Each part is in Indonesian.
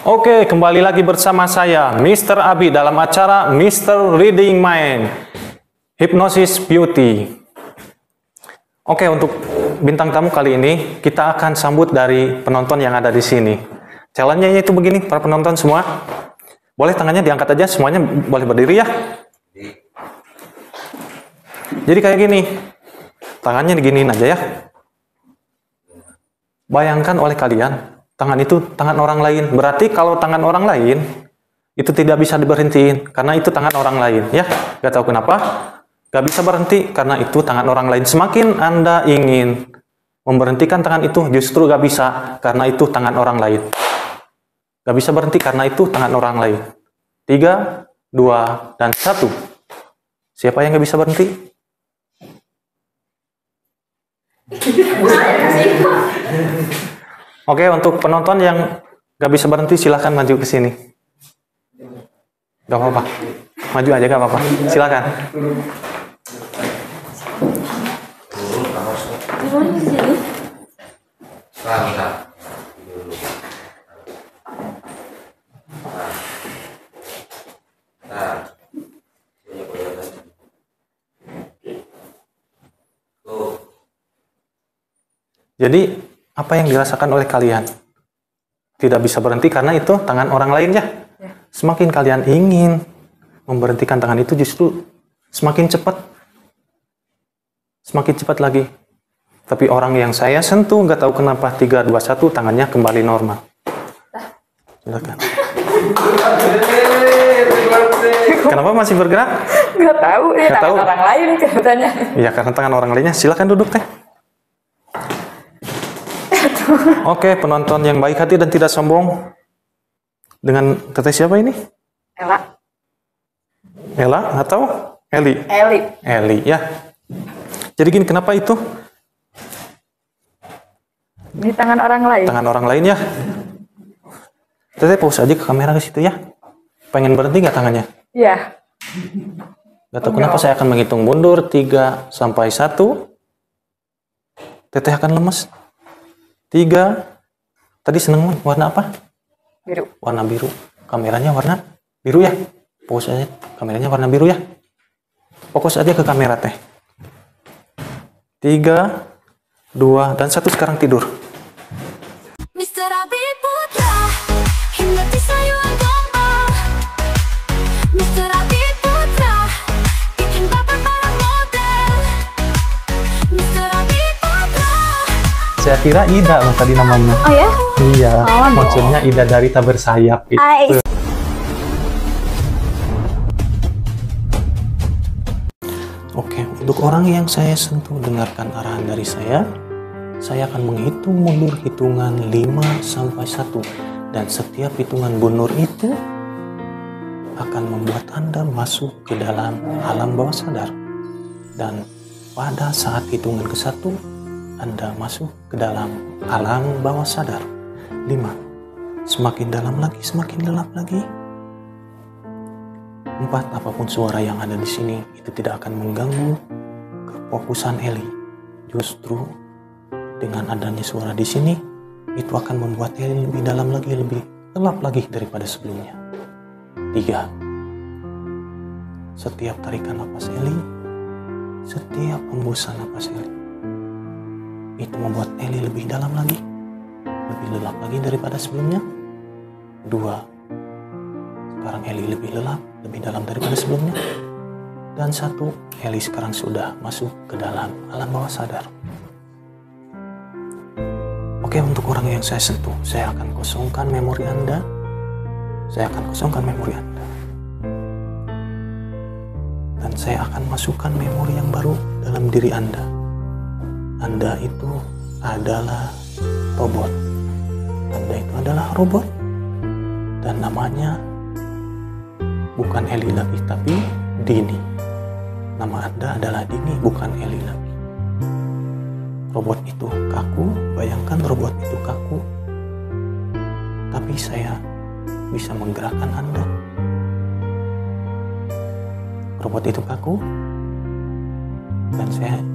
Oke, kembali lagi bersama saya, Mr. Abi, dalam acara Mr. Reading Mind, Hypnosis Beauty. Oke, untuk bintang tamu kali ini, kita akan sambut dari penonton yang ada di sini. Challenge-nya itu begini, para penonton semua. Boleh tangannya diangkat aja, semuanya boleh berdiri ya. Jadi kayak gini, tangannya diginiin aja ya. Bayangkan oleh kalian, tangan itu tangan orang lain. Berarti kalau tangan orang lain itu tidak bisa diberhentiin karena itu tangan orang lain, ya. Gak tahu kenapa gak bisa berhenti karena itu tangan orang lain. Semakin Anda ingin memberhentikan tangan itu, justru gak bisa karena itu tangan orang lain. Gak bisa berhenti karena itu tangan orang lain. 3, 2, dan 1. Siapa yang gak bisa berhenti? Oke, untuk penonton yang gak bisa berhenti silahkan maju ke sini. Gak apa-apa, maju aja gak apa-apa. Silahkan. Jadi apa yang dirasakan oleh kalian? Tidak bisa berhenti karena itu tangan orang lain ya. Semakin kalian ingin memberhentikan tangan itu justru semakin cepat. Semakin cepat lagi. Tapi orang yang saya sentuh nggak tahu kenapa 3, 2, 1 tangannya kembali normal. Silakan. Kenapa masih bergerak? Nggak tahu, ya tangan orang lain katanya. Iya, karena tangan orang lainnya. Silakan duduk teh. Oke, penonton yang baik hati dan tidak sombong. Dengan teteh siapa ini? Ella. Ella atau Eli? Eli. Eli, ya. Jadi gini, kenapa itu? Di tangan orang lain. Tangan orang lain ya. Teteh pause aja ke kamera ke situ ya. Pengen berhenti nggak tangannya? Iya. Gak tahu kenapa saya akan menghitung mundur 3 sampai 1. Teteh akan lemes. 3. Tadi seneng warna apa? Biru. Warna biru. Kameranya warna biru ya. Fokus aja. Kameranya warna biru ya. Fokus aja ke kamera teh. 3, 2, dan 1. Sekarang tidur. Mr. Abi Putra, hipnotis sayuan bomba. Mr. Abi Putra, bikin baper para model. Mr. Abi Putra. Saya kira Ida loh tadi namanya. Oh ya? Iya. Oh, Maksudnya Ida dari Tak Bersayap itu. Oke, untuk orang yang saya sentuh, dengarkan arahan dari saya. Saya akan menghitung mundur hitungan 5 sampai 1. Dan setiap hitungan mundur itu akan membuat Anda masuk ke dalam alam bawah sadar. Dan pada saat hitungan ke-1, Anda masuk ke dalam alam bawah sadar. 5. Semakin dalam lagi, semakin gelap lagi. 4. Apapun suara yang ada di sini itu tidak akan mengganggu kefokusan Eli. Justru dengan adanya suara di sini itu akan membuat Eli lebih dalam lagi, lebih gelap lagi daripada sebelumnya. 3. Setiap tarikan napas Eli, setiap hembusan napas Eli, itu membuat Eli lebih dalam lagi, lebih lelap lagi daripada sebelumnya. 2. Sekarang Eli lebih lelap, lebih dalam daripada sebelumnya. Dan 1. Eli sekarang sudah masuk ke dalam alam bawah sadar. Oke, untuk orang yang saya sentuh, saya akan kosongkan memori Anda. Saya akan kosongkan memori Anda. Dan saya akan masukkan memori yang baru dalam diri Anda. Anda itu adalah robot. Anda itu adalah robot. Dan namanya bukan Eli lagi, tapi Dini. Nama Anda adalah Dini, bukan Eli lagi. Robot itu kaku, bayangkan robot itu kaku. Tapi saya bisa menggerakkan Anda. Robot itu kaku,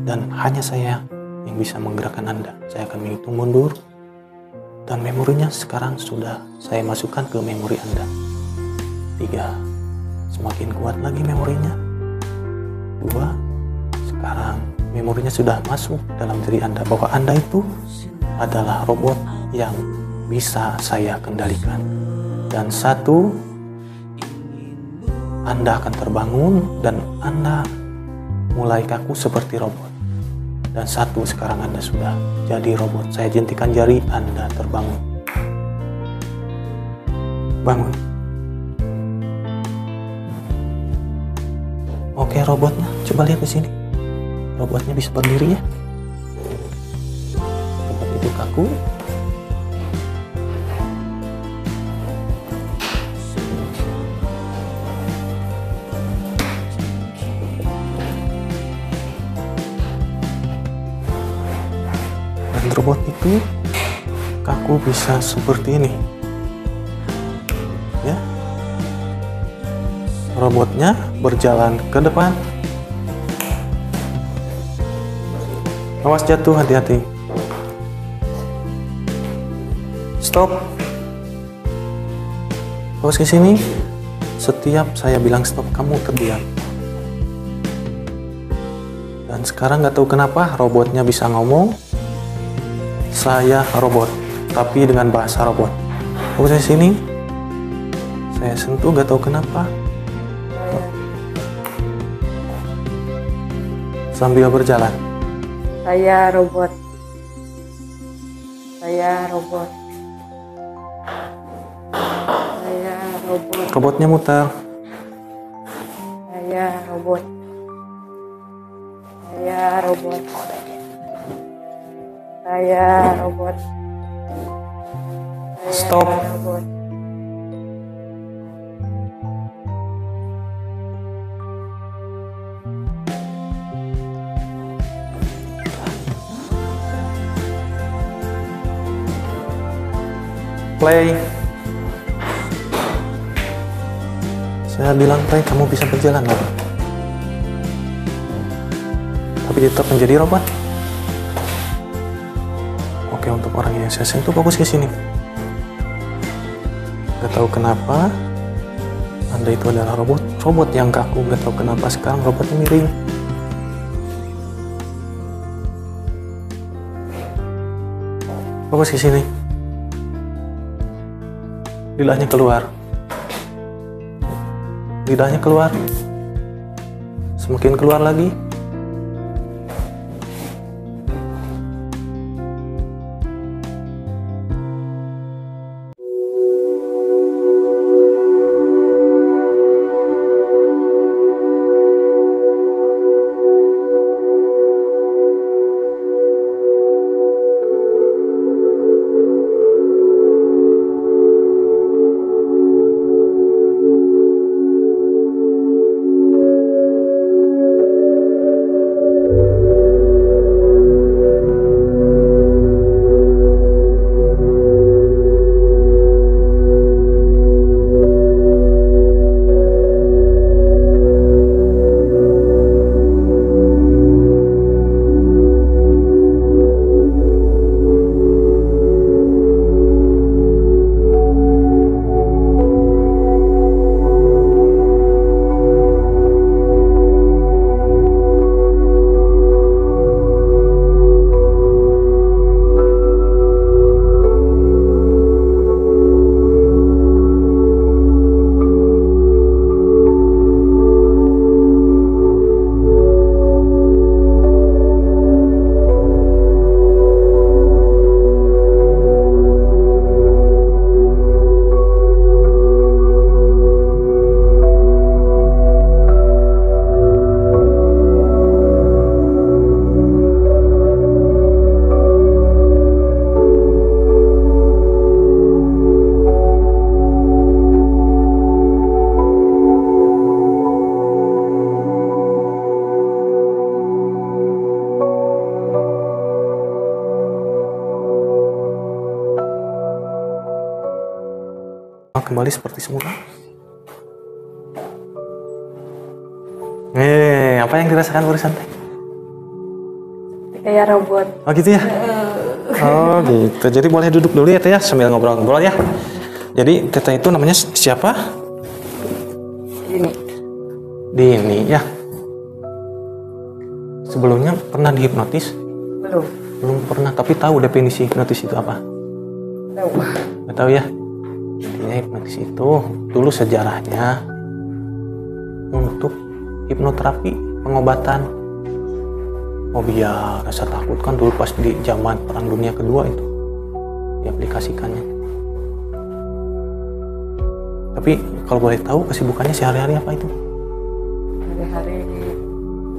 dan hanya saya yang bisa menggerakkan Anda. Saya akan menghitung mundur Dan memorinya sekarang sudah saya masukkan ke memori Anda. 3. Semakin kuat lagi memorinya. 2. Sekarang memorinya sudah masuk dalam diri Anda bahwa Anda itu adalah robot yang bisa saya kendalikan. Dan 1, Anda akan terbangun dan Anda mulai kaku seperti robot. Dan 1, sekarang Anda sudah jadi robot. Saya jentikan jari, Anda terbangun. Bangun. Oke, robotnya, coba lihat di sini. Robotnya bisa berdiri ya. Robot itu kaku. Dan robot itu kaku bisa seperti ini. Ya. Robotnya berjalan ke depan. Awas jatuh, hati-hati. Stop. Awas ke sini. Setiap saya bilang stop, kamu terdiam. Dan sekarang nggak tahu kenapa robotnya bisa ngomong. Saya robot, tapi dengan bahasa robot. Awas ke sini. Saya sentuh, nggak tahu kenapa. Sambil berjalan. Saya robot. Saya robot. Saya robot. Robotnya muter. Saya robot. Saya robot. Saya robot. Saya Stop. robot. Play. Saya bilang play, kamu bisa berjalan lagi. Tapi tetap menjadi robot. Oke, untuk orang yang saya sentuh fokus ke sini. Gak tahu kenapa Anda itu adalah robot. Robot yang kaku, gak tahu kenapa sekarang robotnya miring. Fokus ke sini. Lidahnya keluar. Lidahnya keluar. Semakin keluar lagi. Kembali seperti semula. Apa yang dirasakan barusan teh? Kayak robot. Oh gitu ya? Oh gitu. Jadi boleh duduk dulu ya Teh ya sambil ngobrol-ngobrol ya. Jadi Teteh itu namanya siapa? Ini. Dini ya. Sebelumnya pernah dihipnotis? Belum. Belum pernah, tapi tahu definisi hipnotis itu apa? Tahu. Nggak tahu ya. Intinya hipnotis itu dulu sejarahnya untuk hipnoterapi, pengobatan fobia, rasa takut kan dulu pas di zaman Perang Dunia Kedua itu diaplikasikannya. Tapi kalau boleh tahu kesibukannya sehari-hari apa itu? Hari-hari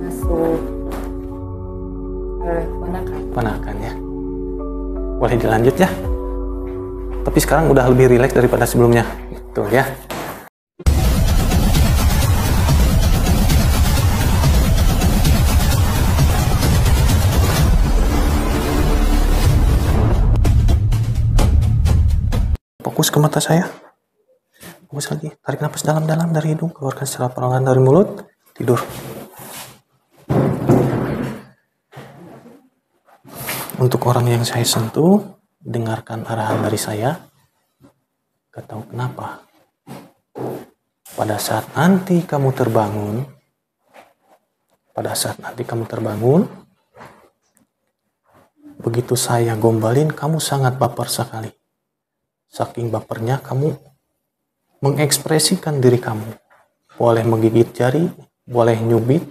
masuk Ponakan ya. Boleh dilanjut ya. Tapi sekarang udah lebih rileks daripada sebelumnya. Gitu ya. Fokus ke mata saya. Fokus lagi. Tarik nafas dalam-dalam dari hidung. Keluarkan secara perlahan dari mulut. Tidur. Untuk orang yang saya sentuh, dengarkan arahan dari saya. Gak tahu kenapa. Pada saat nanti kamu terbangun, begitu saya gombalin, kamu sangat baper sekali. Saking bapernya kamu mengekspresikan diri kamu. Boleh menggigit jari, boleh nyubit,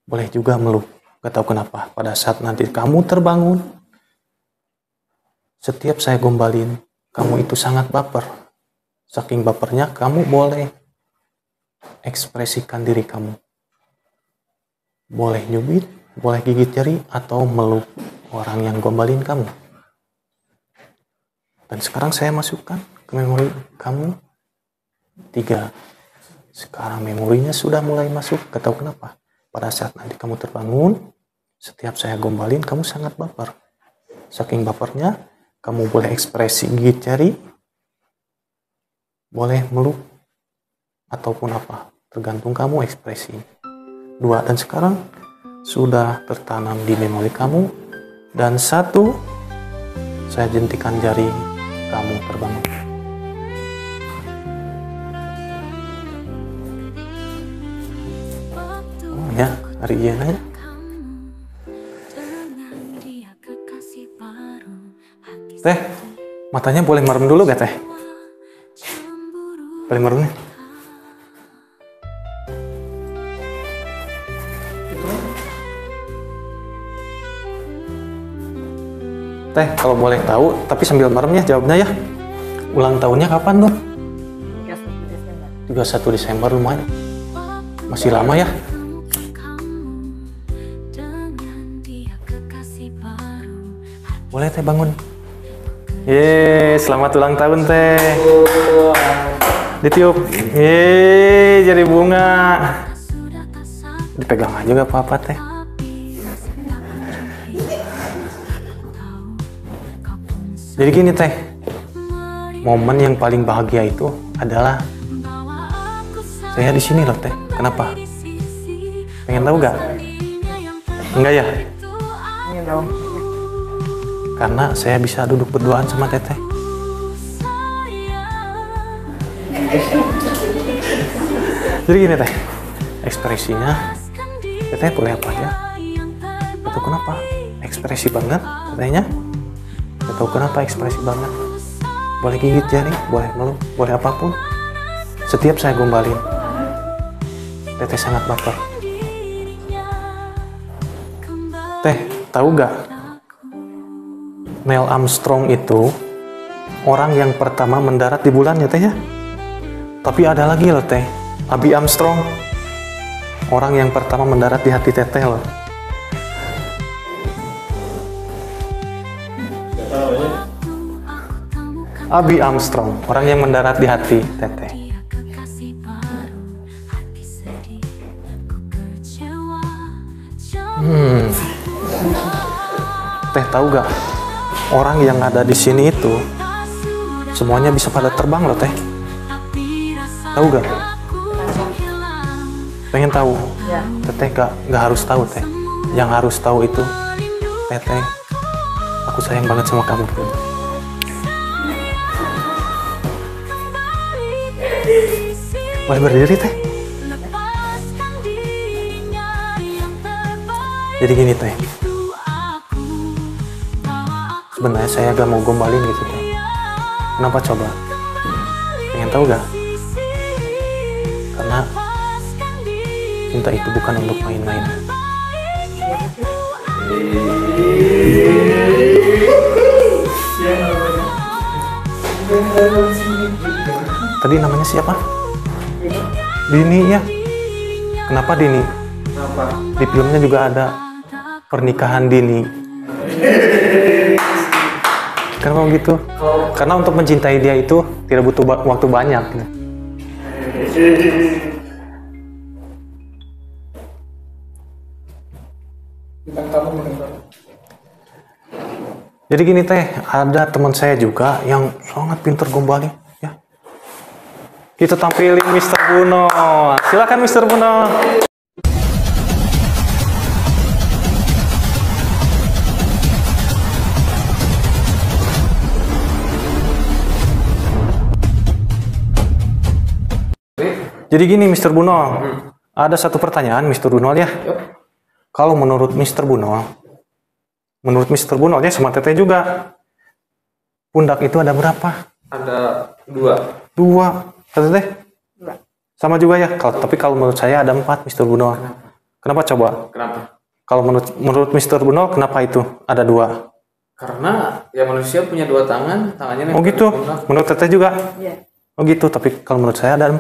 boleh juga meluk. Gak tahu kenapa. Pada saat nanti kamu terbangun, setiap saya gombalin, kamu itu sangat baper. Saking bapernya kamu boleh ekspresikan diri kamu. Boleh nyubit, boleh gigit jari, atau meluk orang yang gombalin kamu. Dan sekarang saya masukkan ke memori kamu 3. Sekarang memorinya sudah mulai masuk. Gak tahu kenapa. Pada saat nanti kamu terbangun, setiap saya gombalin kamu sangat baper. Saking bapernya, kamu boleh ekspresi gigit jari, boleh meluk, ataupun apa. Tergantung kamu ekspresi. 2. Dan sekarang sudah tertanam di memori kamu. Dan 1, saya jentikan jari, kamu terbangun. Oh ya, hari ini aja. Teh, matanya boleh merem dulu gak Teh? Boleh merem nih? Teh, kalau boleh tahu, tapi sambil meremnya jawabnya ya. Ulang tahunnya kapan tuh? 31 Desember, lumayan. Masih lama ya? Boleh Teh bangun. Yeay, selamat ulang tahun Teh. Ditiup. Yeay, jadi bunga. Dipegang aja gak apa-apa Teh. Jadi gini Teh, momen yang paling bahagia itu adalah saya di sini loh Teh. Kenapa? Pengen tahu gak? Enggak ya? Ini dong. Karena saya bisa duduk berduaan sama Teteh. Jadi gini Teh, ekspresinya Teteh boleh apa aja. Atau kenapa? Ekspresi banget Tetehnya. Atau kenapa ekspresi banget. Boleh gigit jari, boleh meluk, boleh apapun. Setiap saya gombalin, Teteh sangat baper. Teh, tahu gak? Neil Armstrong itu orang yang pertama mendarat di bulan ya Teh ya. Tapi ada lagi loh Teh, Abi Armstrong, orang yang pertama mendarat di hati Teteh loh. Abi Armstrong, orang yang mendarat di hati Teteh. Teh tahu gak? Orang yang ada di sini itu semuanya bisa pada terbang loh Teh. Tahu gak? Pengen tahu? Ya. Teteh gak harus tahu Teh. Yang harus tahu itu Teteh aku sayang banget sama kamu. Boleh berdiri teh. Jadi gini teh, sebenarnya saya agak mau gombalin gitu teh. Kenapa coba? Pengen tahu gak? Karena cinta itu bukan untuk main-main. Tadi namanya siapa? Dini ya. Kenapa Dini? Di filmnya juga ada pernikahan dini. Kenapa begitu? Karena untuk mencintai dia itu tidak butuh waktu banyak. Jadi gini teh, ada teman saya juga yang sangat pintar gombalin. Ya. Kita tampilin Mr. Buno. Silakan Mr. Buno. Jadi gini Mr. Buno, ada satu pertanyaan Mr. Buno ya. Kalau menurut Mr. Buno ya sama Teteh juga, pundak itu ada berapa? Ada 2. 2, Teteh? Sama juga ya. Tapi kalau menurut saya ada 4 Mr. Buno. Kenapa coba? Kenapa? Kalau menurut Mr. Buno kenapa itu ada 2? Karena ya manusia punya 2 tangan, tangannya Oh gitu. Menurut Teteh juga? Iya. Oh gitu. Tapi kalau menurut saya ada 4.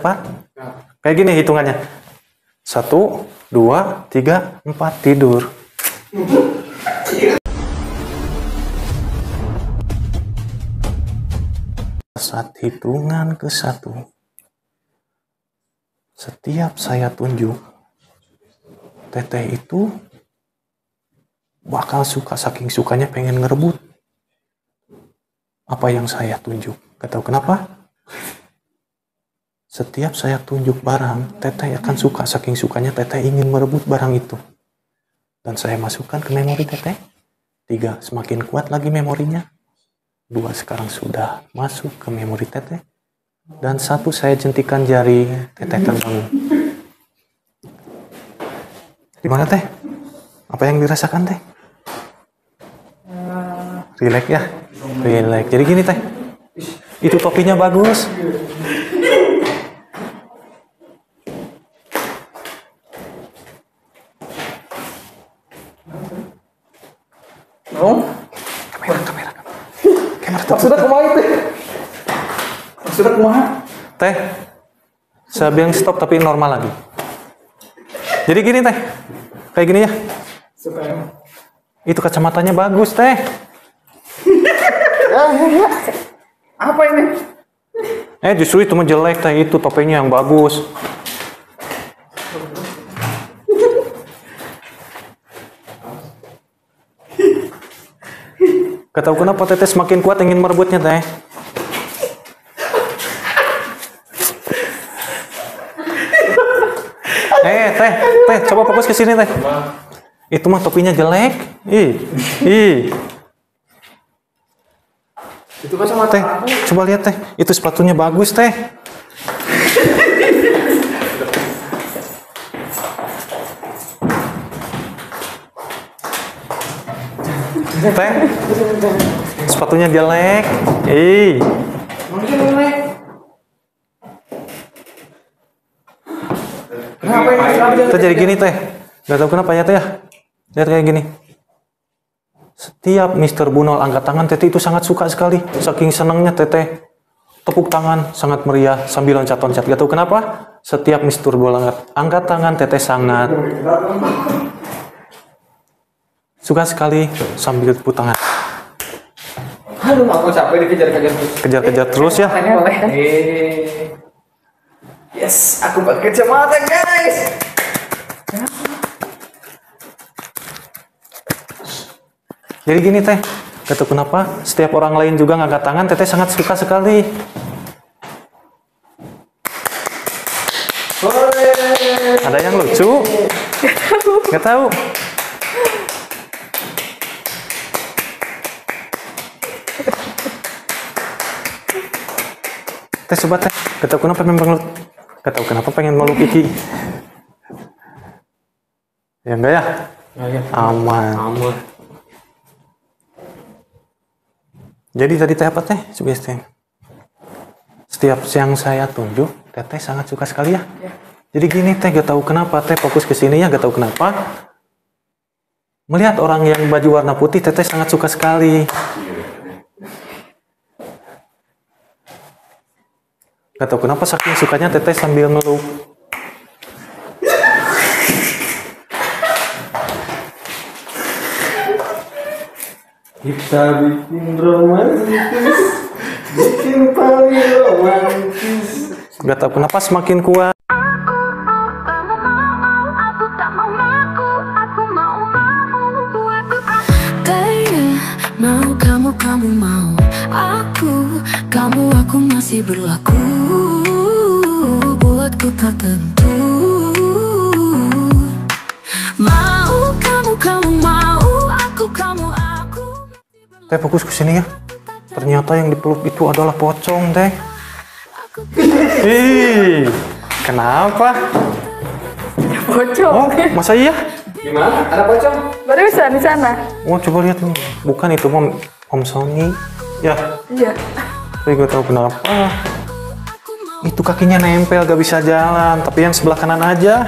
Kayak gini hitungannya. 1, 2, 3, 4 tidur. Saat hitungan ke-1, setiap saya tunjuk, Teteh itu bakal suka, saking sukanya pengen ngerebut apa yang saya tunjuk. Gak tahu kenapa. Setiap saya tunjuk barang, Teteh akan suka, saking sukanya Teteh ingin merebut barang itu. Dan saya masukkan ke memori Teteh. 3, semakin kuat lagi memorinya. 2 sekarang sudah masuk ke memori Teteh. Dan 1 saya jentikan jari, Teteh terbangun. Gimana Teh? Apa yang dirasakan Teh? Relax ya? Relax. Jadi gini Teh, itu topinya bagus. Maksudnya kumaha itu? Maksudnya kumaha? Teh, saya bilang stop tapi normal lagi. Jadi gini Teh, kayak gini ya. Itu kacamatanya bagus Teh. Apa ini? Justru itu mah jelek Teh, itu topengnya yang bagus. Gak tahu kenapa Teteh semakin kuat ingin merebutnya Teh. Teh, coba fokus ke sini Teh. Itu mah topinya jelek. Itu kacamata Teh, coba lihat Teh. Itu sepatunya bagus Teh. Teh, sepatunya jelek. Kenapa ini? Teh jadi gini Teh. Gak tahu kenapa ya Teh ya. Lihat kayak gini. Setiap Mr. Bunol angkat tangan, Teteh itu sangat suka sekali. Saking senangnya Teteh tepuk tangan sangat meriah sambil loncat-loncat. Gak tahu kenapa. Setiap Mr. Bunol angkat tangan, Teteh sangat suka sekali sambil tepuk tangan. Aduh, aku capek dikejar-kejar terus. Kejar-kejar terus ya. Boleh. Yes, aku pakai kacamata guys. Jadi gini Teh, gak tahu kenapa setiap orang lain juga ngangkat tangan, Teteh sangat suka sekali. Ada yang lucu? Gak tahu. Teh coba teh. Gak tahu kenapa pengen meluk Iki. Ya enggak ya? Ya. Aman. Aman. Jadi tadi teh apa teh? Sugesti. Setiap yang saya tunjuk, Teteh sangat suka sekali ya. Ya. Jadi gini teh, gak tahu kenapa teh fokus ke sini ya, gak tahu kenapa. Melihat orang yang baju warna putih, Teteh sangat suka sekali. Gak tahu kenapa saking sukanya Teteh sambil meluk. Kita bikin romantis, bikin paling romantis. Gak tahu kenapa semakin kuat. Kamu mau aku masih berlaku, buatku tak tentu. Mau kamu mau aku. Teh fokus ke sini ya. Ternyata yang dipeluk itu adalah pocong teh. Ih, kenapa? Pocong. Oh, masa iya? Gimana? Ada pocong? Barusan di sana. Oh, coba lihat nih. Bukan itu Om Sony. Ya, Iya. tapi gue tahu kenapa. Itu kakinya nempel, gak bisa jalan. Tapi yang sebelah kanan aja.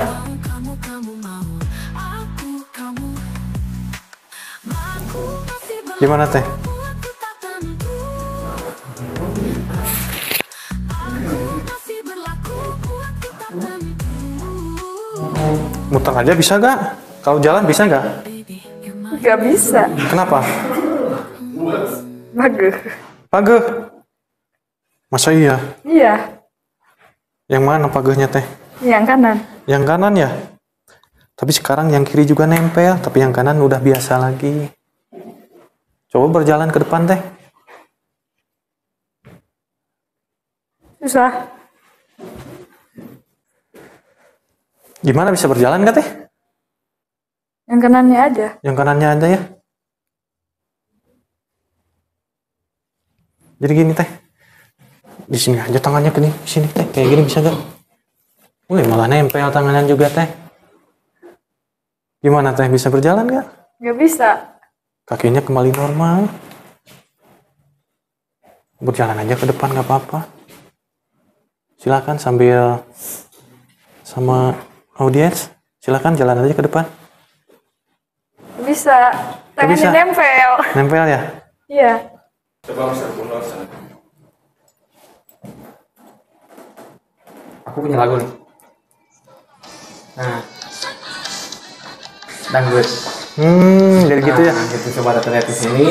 Gimana teh? Muter aja bisa gak? Kalau jalan bisa gak? Gak bisa. Kenapa? Bagus. Pageh. Masa iya? Iya. Yang mana pagehnya teh? Yang kanan. Yang kanan ya? Tapi sekarang yang kiri juga nempel, tapi yang kanan udah biasa lagi. Coba berjalan ke depan teh. Susah. Gimana bisa berjalan gak teh? Yang kanannya aja. Yang kanannya aja ya. Jadi gini teh. Di sini aja tangannya ke sini teh. Kayak gini bisa gak? Boleh malah nempel tangannya juga teh. Gimana teh, bisa berjalan gak? Gak bisa. Kakinya kembali normal. Berjalan aja ke depan gak apa-apa. Silakan sambil sama audiens. Silakan jalan aja ke depan. Bisa. Tangannya bisa. nempel. Nempel ya? Iya. Coba Ustaz, aku punya lagu nih. Nah, dangdut. Jadi gitu ya. Nah, gitu coba Teteh lihat di sini.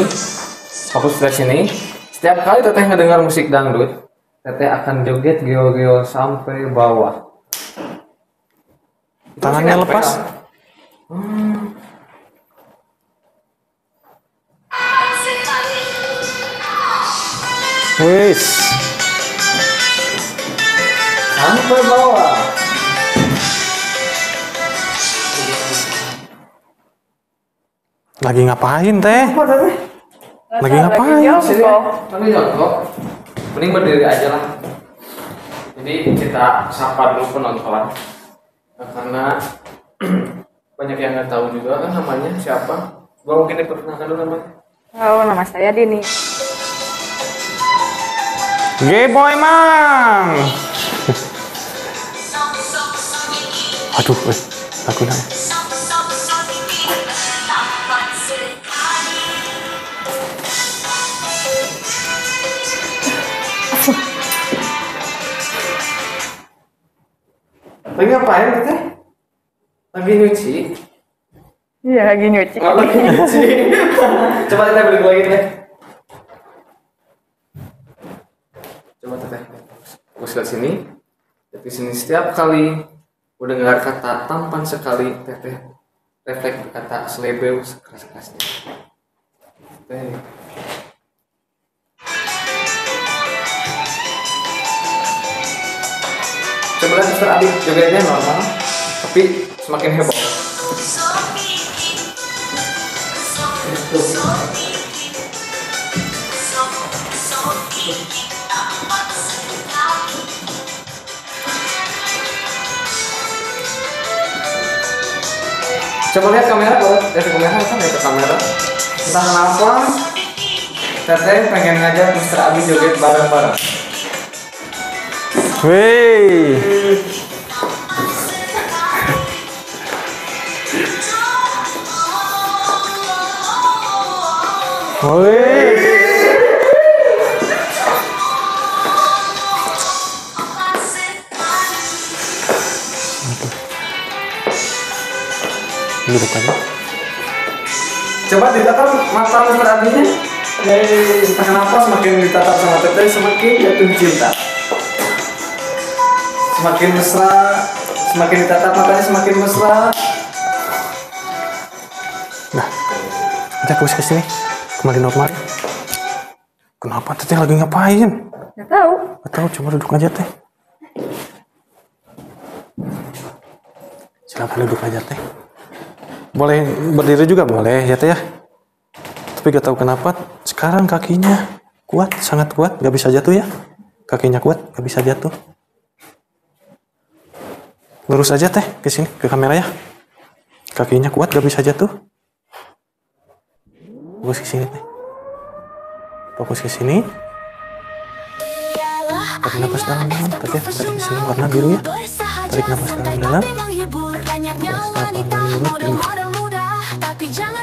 Fokus ke sini. Setiap kali Teteh ngedengar musik dangdut, Teteh akan joget geo-geo sampai bawah. Tangannya lepas. Wis. Sampai bawah. Lagi ngapain teh? Lagi ngapain? Sini, sambil jongkok. Mending berdiri aja lah. Jadi kita sapa dulu penonton. Nah, karena banyak yang nggak tahu juga kan namanya siapa. Gua mungkin diperkenalkan dulu namanya. Oh, nama saya Dini. G-boy mang. Aduh, aku nanya. Lagi ngapain Teteh? Lagi nyuci. Iya, lagi nyuci. Oh, lagi nyuci. Coba Teteh balik lagi Teteh. Coba Teteh. Fokus ke sini. Di sini setiap kali udah dengar kata tampan sekali, Teteh refleks berkata selebeu sekeras-kerasnya. Teteh. Coba lihat Mr. Abi, jogetnya normal, tapi semakin heboh. Coba lihat kamera, kalau lihat ke kamera, kan lihat ke kamera. Entah kenapa, Teteh pengen ngajak Mr. Abi joget bareng-bareng. Wih. Wih. Duduk aja. Coba ditatap mata Mr. Abi-nya. Dari entah kenapa semakin ditatap sama Teteh semakin jatuh cinta. Semakin mesra, semakin ditatap matanya semakin mesra. Nah, ajak gue ke sini. Kembali normal. Kenapa Teteh lagi ngapain? Nggak tahu. Gak tahu, coba duduk aja Teh. Silakan duduk aja Teh. Boleh berdiri juga boleh ya Teh ya. Tapi gak tahu kenapa sekarang kakinya kuat, sangat kuat, gak bisa jatuh ya. Kakinya kuat, gak bisa jatuh. Lurus aja Teh ke sini ke kamera ya. Kakinya kuat, gak bisa jatuh. Fokus ke sini Teh. Fokus ke sini. Tarik nafas dalam-dalam, Teteh. Tarik ke sini warna biru ya. Tarik nafas dalam-dalam. Memang hibur, banyak yang wanita muda, muda, tapi jangan